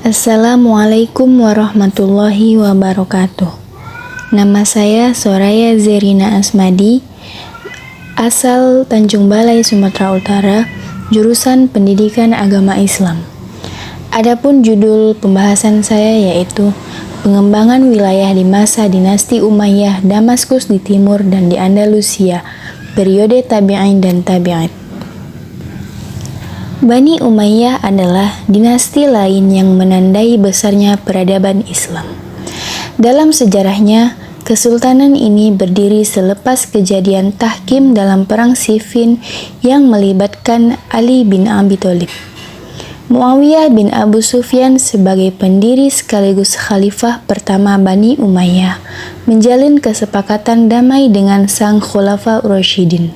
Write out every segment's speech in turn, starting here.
Assalamualaikum warahmatullahi wabarakatuh. Nama saya Soraya Zerina Asmadi, asal Tanjung Balai, Sumatera Utara, jurusan Pendidikan Agama Islam. Adapun judul pembahasan saya yaitu pengembangan wilayah di masa dinasti Umayyah Damaskus di timur dan di Andalusia, periode Tabi'in dan Tabi'at. Bani Umayyah adalah dinasti lain yang menandai besarnya peradaban Islam. Dalam sejarahnya, kesultanan ini berdiri selepas kejadian tahkim dalam perang Siffin yang melibatkan Ali bin Abi Thalib. Muawiyah bin Abu Sufyan sebagai pendiri sekaligus khalifah pertama Bani Umayyah menjalin kesepakatan damai dengan sang Khulafa Rasyidin.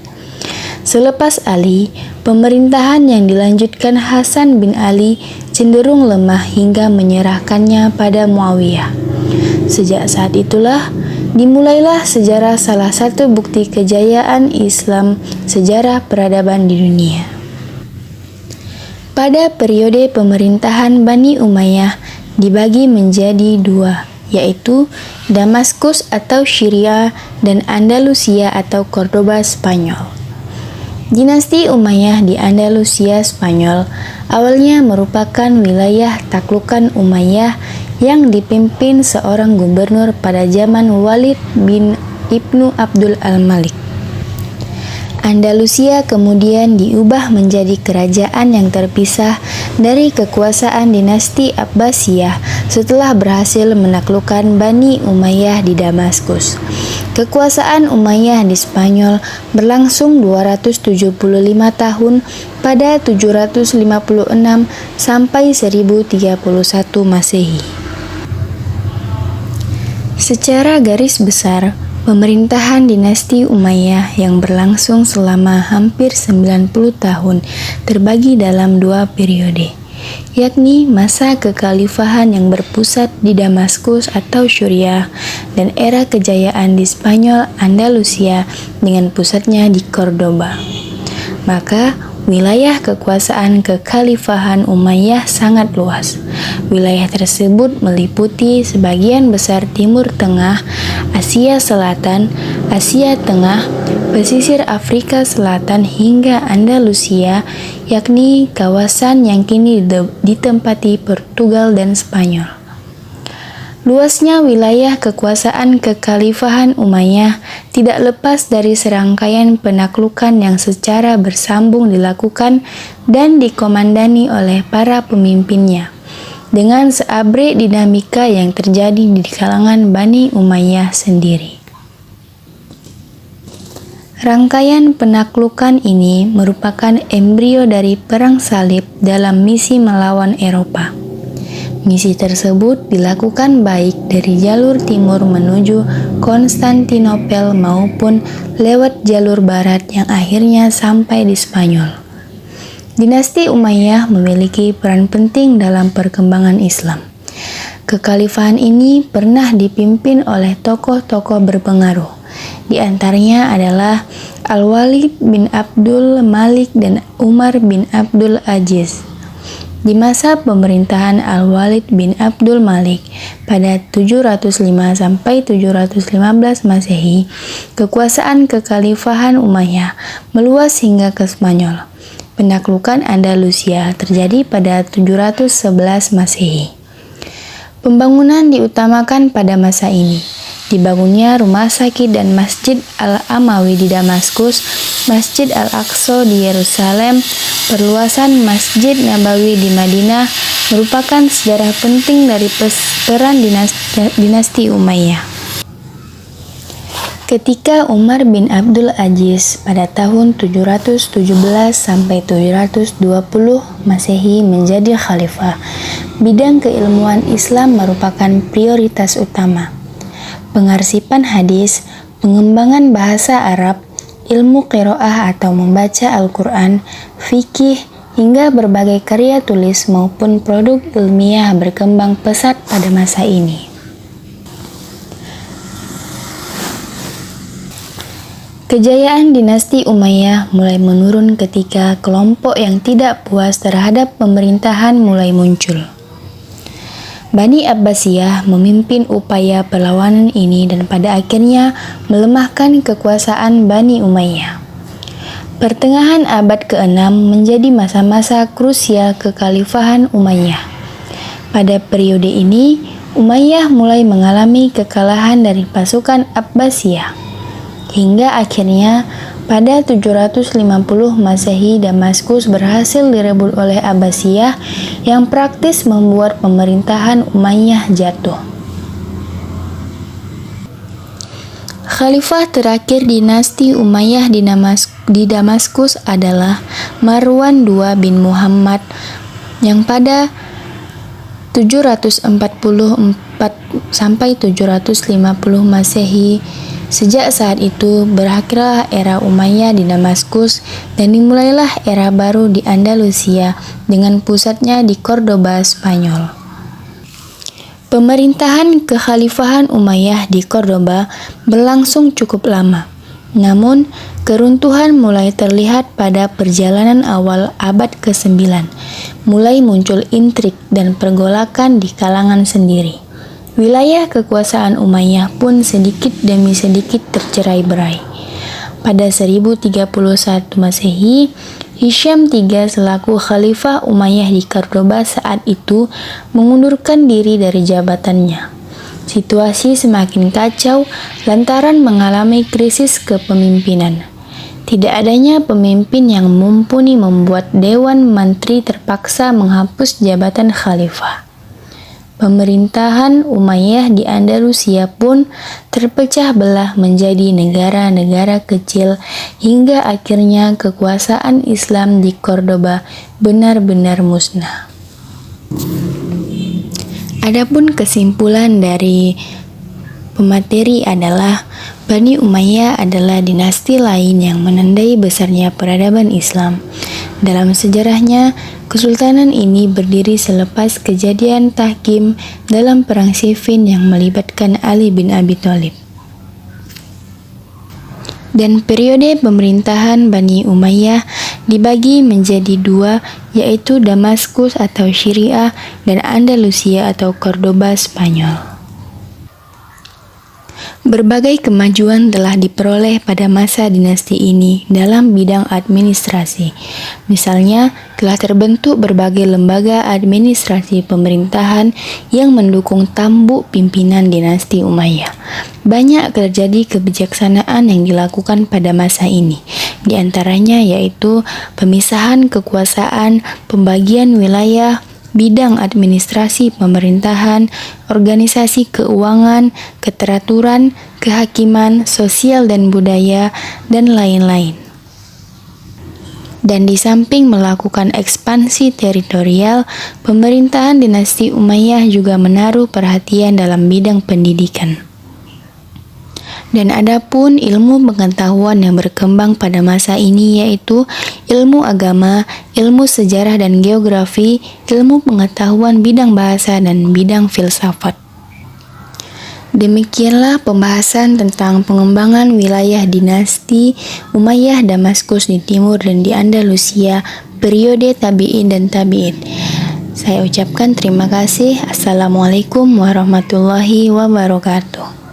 Selepas Ali, pemerintahan yang dilanjutkan Hasan bin Ali cenderung lemah hingga menyerahkannya pada Muawiyah. Sejak saat itulah, dimulailah sejarah salah satu bukti kejayaan Islam sejarah peradaban di dunia. Pada periode pemerintahan Bani Umayyah dibagi menjadi dua, yaitu Damaskus atau Syria dan Andalusia atau Cordoba Spanyol. Dinasti Umayyah di Andalusia Spanyol awalnya merupakan wilayah taklukan Umayyah yang dipimpin seorang gubernur pada zaman Walid bin Ibnu Abdul Al-Malik. Andalusia kemudian diubah menjadi kerajaan yang terpisah dari kekuasaan dinasti Abbasiyah setelah berhasil menaklukkan Bani Umayyah di Damaskus. Kekuasaan Umayyah di Spanyol berlangsung 275 tahun pada 756 sampai 1031 Masehi. Secara garis besar, pemerintahan dinasti Umayyah yang berlangsung selama hampir 90 tahun terbagi dalam dua periode, yakni masa kekhalifahan yang berpusat di Damaskus atau Syria dan era kejayaan di Spanyol Andalusia dengan pusatnya di Cordoba. Maka, wilayah kekuasaan kekhalifahan Umayyah sangat luas. Wilayah tersebut meliputi sebagian besar Timur Tengah, Asia Selatan, Asia Tengah, pesisir Afrika Selatan hingga Andalusia, yakni kawasan yang kini ditempati Portugal dan Spanyol. Luasnya wilayah kekuasaan kekhalifahan Umayyah tidak lepas dari serangkaian penaklukan yang secara bersambung dilakukan dan dikomandani oleh para pemimpinnya, dengan seabrek dinamika yang terjadi di kalangan Bani Umayyah sendiri. Rangkaian penaklukan ini merupakan embrio dari Perang Salib dalam misi melawan Eropa. Misi tersebut dilakukan baik dari jalur timur menuju Konstantinopel maupun lewat jalur barat yang akhirnya sampai di Spanyol. Dinasti Umayyah memiliki peran penting dalam perkembangan Islam. Kekhalifahan ini pernah dipimpin oleh tokoh-tokoh berpengaruh. Di antaranya adalah Al-Walid bin Abdul Malik dan Umar bin Abdul Aziz. Di masa pemerintahan Al-Walid bin Abdul Malik pada 705 sampai 715 Masehi, kekuasaan kekhalifahan Umayyah meluas hingga ke Spanyol. Penaklukan Andalusia terjadi pada 711 Masehi. Pembangunan diutamakan pada masa ini. Dibangunnya rumah sakit dan Masjid Al-Amawi di Damaskus, Masjid Al-Aqsa di Yerusalem, perluasan Masjid Nabawi di Madinah merupakan sejarah penting dari peran dinasti Umayyah. Ketika Umar bin Abdul Aziz pada tahun 717 sampai 720 Masehi menjadi khalifah, bidang keilmuan Islam merupakan prioritas utama. Pengarsipan hadis, pengembangan bahasa Arab, ilmu qiraah atau membaca Al-Quran, fikih, hingga berbagai karya tulis maupun produk ilmiah berkembang pesat pada masa ini. Kejayaan dinasti Umayyah mulai menurun ketika kelompok yang tidak puas terhadap pemerintahan mulai muncul. Bani Abbasiyah memimpin upaya perlawanan ini dan pada akhirnya melemahkan kekuasaan Bani Umayyah. Pertengahan abad ke-6 menjadi masa-masa krusial kekhalifahan Umayyah. Pada periode ini, Umayyah mulai mengalami kekalahan dari pasukan Abbasiyah. Hingga akhirnya pada 750 Masehi Damaskus berhasil direbut oleh Abbasiyah yang praktis membuat pemerintahan Umayyah jatuh. Khalifah terakhir dinasti Umayyah di Damaskus adalah Marwan II bin Muhammad yang pada 744 sampai 750 Masehi. Sejak saat itu berakhirlah era Umayyah di Damaskus dan dimulailah era baru di Andalusia dengan pusatnya di Cordoba, Spanyol. Pemerintahan kekhalifahan Umayyah di Cordoba berlangsung cukup lama. Namun, keruntuhan mulai terlihat pada perjalanan awal abad ke-9. Mulai muncul intrik dan pergolakan di kalangan sendiri. Wilayah kekuasaan Umayyah pun sedikit demi sedikit tercerai-berai. Pada 1031 Masehi, Hisham III selaku Khalifah Umayyah di Cordoba saat itu mengundurkan diri dari jabatannya. Situasi semakin kacau lantaran mengalami krisis kepemimpinan. Tidak adanya pemimpin yang mumpuni membuat Dewan Mantri terpaksa menghapus jabatan Khalifah. Pemerintahan Umayyah di Andalusia pun terpecah belah menjadi negara-negara kecil hingga akhirnya kekuasaan Islam di Cordoba benar-benar musnah. Adapun kesimpulan dari pemateri adalah Bani Umayyah adalah dinasti lain yang menandai besarnya peradaban Islam. Dalam sejarahnya, kesultanan ini berdiri selepas kejadian Tahkim dalam perang Siffin yang melibatkan Ali bin Abi Thalib. Dan periode pemerintahan Bani Umayyah dibagi menjadi dua, yaitu Damaskus atau Syria dan Andalusia atau Cordoba, Spanyol. Berbagai kemajuan telah diperoleh pada masa dinasti ini dalam bidang administrasi. Misalnya, telah terbentuk berbagai lembaga administrasi pemerintahan yang mendukung tampuk pimpinan dinasti Umayyah. Banyak terjadi kebijaksanaan yang dilakukan pada masa ini. Di antaranya yaitu pemisahan kekuasaan, pembagian wilayah, bidang administrasi pemerintahan, organisasi keuangan, keteraturan, kehakiman, sosial dan budaya, dan lain-lain. Dan di samping melakukan ekspansi teritorial, pemerintahan dinasti Umayyah juga menaruh perhatian dalam bidang pendidikan. Dan adapun ilmu pengetahuan yang berkembang pada masa ini yaitu ilmu agama, ilmu sejarah dan geografi, ilmu pengetahuan bidang bahasa dan bidang filsafat. Demikianlah pembahasan tentang pengembangan wilayah dinasti Umayyah Damaskus di timur dan di Andalusia periode tabi'in dan tabi'in. Saya ucapkan terima kasih. Assalamualaikum warahmatullahi wabarakatuh.